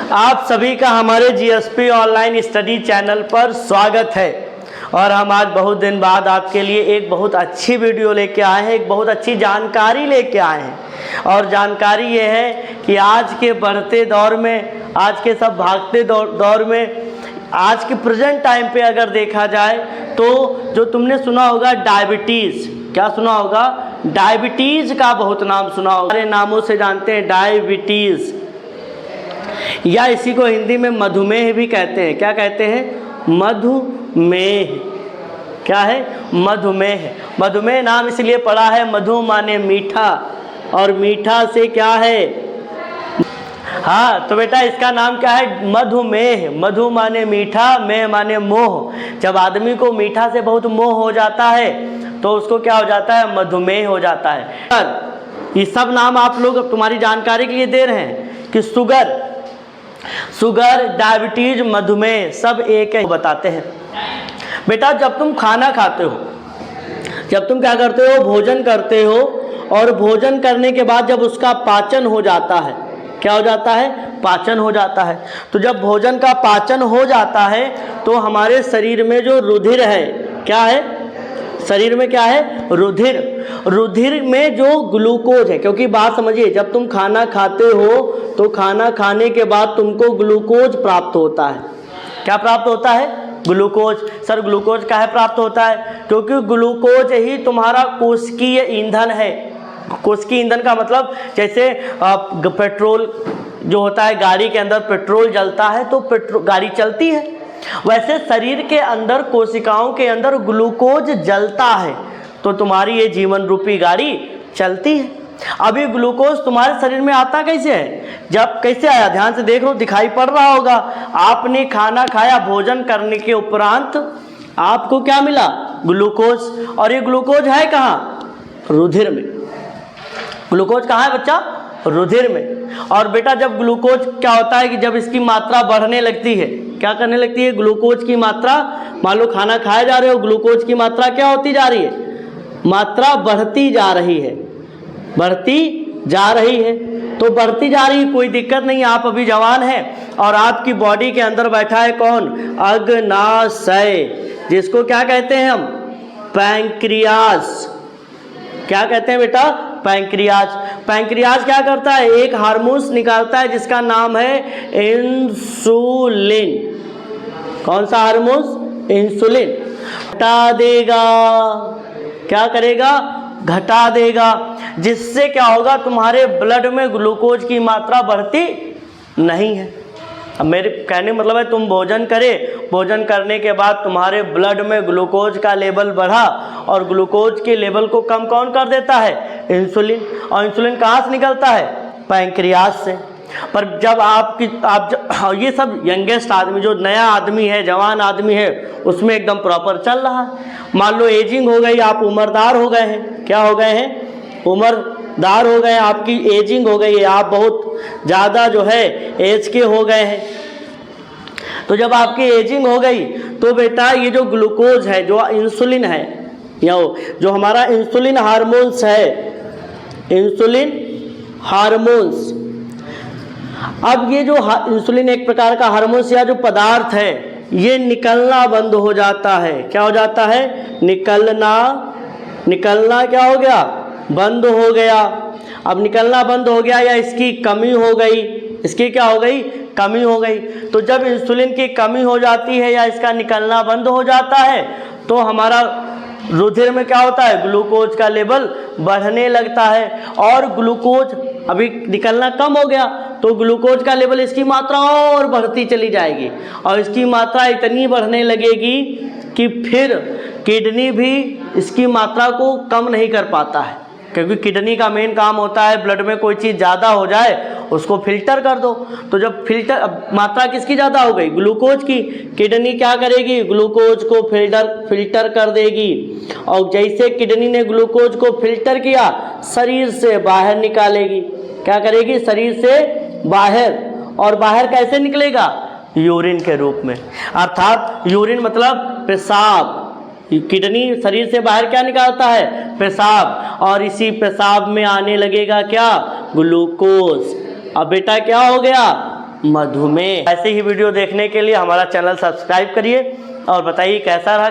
आप सभी का हमारे जीएसपी ऑनलाइन स्टडी चैनल पर स्वागत है। और हम आज बहुत दिन बाद आपके लिए एक बहुत अच्छी वीडियो लेके आए हैं, एक बहुत अच्छी जानकारी लेके आए हैं। और जानकारी ये है कि आज के बढ़ते दौर में, आज के सब भागते दौर में, आज के प्रेजेंट टाइम पे अगर देखा जाए तो जो तुमने सुना होगा डायबिटीज़, क्या सुना होगा? डायबिटीज़ का बहुत नाम सुना होगा, सारे नामों से जानते हैं डायबिटीज़, या इसी को हिंदी में मधुमेह भी कहते हैं। क्या कहते हैं? मधुमेह। क्या है? मधुमेह। मधुमेह नाम इसलिए पड़ा है, मधु माने मीठा, और मीठा से क्या है? हाँ, तो बेटा इसका नाम क्या है? मधुमेह। मधु माने मीठा, मेह माने मोह। जब आदमी को मीठा से बहुत मोह हो जाता है तो उसको क्या हो जाता है? मधुमेह हो जाता है। ये सब नाम आप लोग तुम्हारी जानकारी के लिए दे रहे हैं कि शुगर, डायबिटीज, मधुमेह सब एक है, बताते हैं। बेटा जब तुम खाना खाते हो, जब तुम क्या करते हो? भोजन करते हो, और भोजन करने के बाद जब उसका पाचन हो जाता है, क्या हो जाता है? पाचन हो जाता है। तो जब भोजन का पाचन हो जाता है तो हमारे शरीर में जो रुधिर है, क्या है? शरीर में क्या है? रुधिर। रुधिर में जो ग्लूकोज है, क्योंकि बात समझिए, जब तुम खाना खाते हो तो खाना खाने के बाद तुमको ग्लूकोज प्राप्त होता है। क्या प्राप्त होता है? ग्लूकोज। सर ग्लूकोज काहे प्राप्त होता है? क्योंकि ग्लूकोज ही तुम्हारा कोशिकीय ईंधन है। कोशिकीय ईंधन का मतलब जैसे पेट्रोल जो होता है, गाड़ी के अंदर पेट्रोल जलता है तो गाड़ी चलती है, वैसे शरीर के अंदर, कोशिकाओं के अंदर ग्लूकोज जलता है तो तुम्हारी ये जीवन रूपी गाड़ी चलती है। अभी ग्लूकोज तुम्हारे शरीर में आता कैसे है? जब कैसे आया? ध्यान से देख लो, दिखाई पड़ रहा होगा। आपने खाना खाया, भोजन करने के उपरांत आपको क्या मिला? ग्लूकोज। और ये ग्लूकोज है कहाँ? रुधिर में। ग्लूकोज कहाँ है बच्चा? रुधिर में। और बेटा जब ग्लूकोज क्या होता है कि जब इसकी मात्रा बढ़ने लगती है, क्या करने लगती है? ग्लूकोज की मात्रा, मान लो खाना खाए जा रहे हो, ग्लूकोज की मात्रा क्या होती जा रही है? मात्रा बढ़ती जा रही है, बढ़ती जा रही है। तो बढ़ती जा रही है, कोई दिक्कत नहीं, आप अभी जवान हैं और आपकी बॉडी के अंदर बैठा है कौन? अग्नाशय, जिसको क्या कहते हैं हम? पैंक्रियास। क्या कहते हैं बेटा? पैंक्रियाज। पैंक्रियाज क्या करता है? एक हार्मोन्स निकालता है जिसका नाम है इंसुलिन। कौन सा हार्मोन्स? इंसुलिन। घटा देगा, क्या करेगा? घटा देगा, जिससे क्या होगा? तुम्हारे ब्लड में ग्लूकोज की मात्रा बढ़ती नहीं है। अब मेरे कहने मतलब है, तुम भोजन करें, भोजन करने के बाद तुम्हारे ब्लड में ग्लूकोज का लेवल बढ़ा, और ग्लूकोज के लेवल को कम कौन कर देता है? इंसुलिन। और इंसुलिन कहाँ से निकलता है? पैंक्रियास से। पर जब ये सब यंगेस्ट आदमी, जो नया आदमी है, जवान आदमी है, उसमें एकदम प्रॉपर चल रहा है। मान लो एजिंग हो गई, आप उम्रदार हो गए हैं। क्या हो गए हैं? उम्रदार हो गए, आपकी एजिंग हो गई है, आप बहुत ज़्यादा जो है एज के हो गए हैं। तो जब आपकी एजिंग हो गई तो बेटा ये जो ग्लूकोज है, जो इंसुलिन है, या जो हमारा इंसुलिन हार्मोन्स है, इंसुलिन हार्मोन्स, अब ये जो इंसुलिन एक प्रकार का हार्मोन्स या जो पदार्थ है, ये निकलना बंद हो जाता है। क्या हो जाता है? निकलना क्या हो गया? बंद हो गया। अब निकलना बंद हो गया, या इसकी कमी हो गई, इसकी क्या हो गई? कमी हो गई। तो जब इंसुलिन की कमी हो जाती है या इसका निकलना बंद हो जाता है तो हमारा रुधिर में क्या होता है? ग्लूकोज का लेवल बढ़ने लगता है, और ग्लूकोज अभी निकलना कम हो गया तो ग्लूकोज का लेवल, इसकी मात्रा और बढ़ती चली जाएगी, और इसकी मात्रा इतनी बढ़ने लगेगी कि फिर किडनी भी इसकी मात्रा को कम नहीं कर पाता है, क्योंकि किडनी का मेन काम होता है ब्लड में कोई चीज़ ज़्यादा हो जाए उसको फिल्टर कर दो। तो जब मात्रा किसकी ज़्यादा हो गई? ग्लूकोज की। किडनी क्या करेगी? ग्लूकोज को फिल्टर कर देगी, और जैसे किडनी ने ग्लूकोज को फिल्टर किया, शरीर से बाहर निकालेगी। क्या करेगी? शरीर से बाहर। और बाहर कैसे निकलेगा? यूरिन के रूप में। अर्थात यूरिन मतलब पेशाब। किडनी शरीर से बाहर क्या निकालता है? पेशाब। और इसी पेशाब में आने लगेगा क्या? ग्लूकोज। अब बेटा क्या हो गया? मधुमेह। ऐसे ही वीडियो देखने के लिए हमारा चैनल सब्सक्राइब करिए और बताइए कैसा रहा।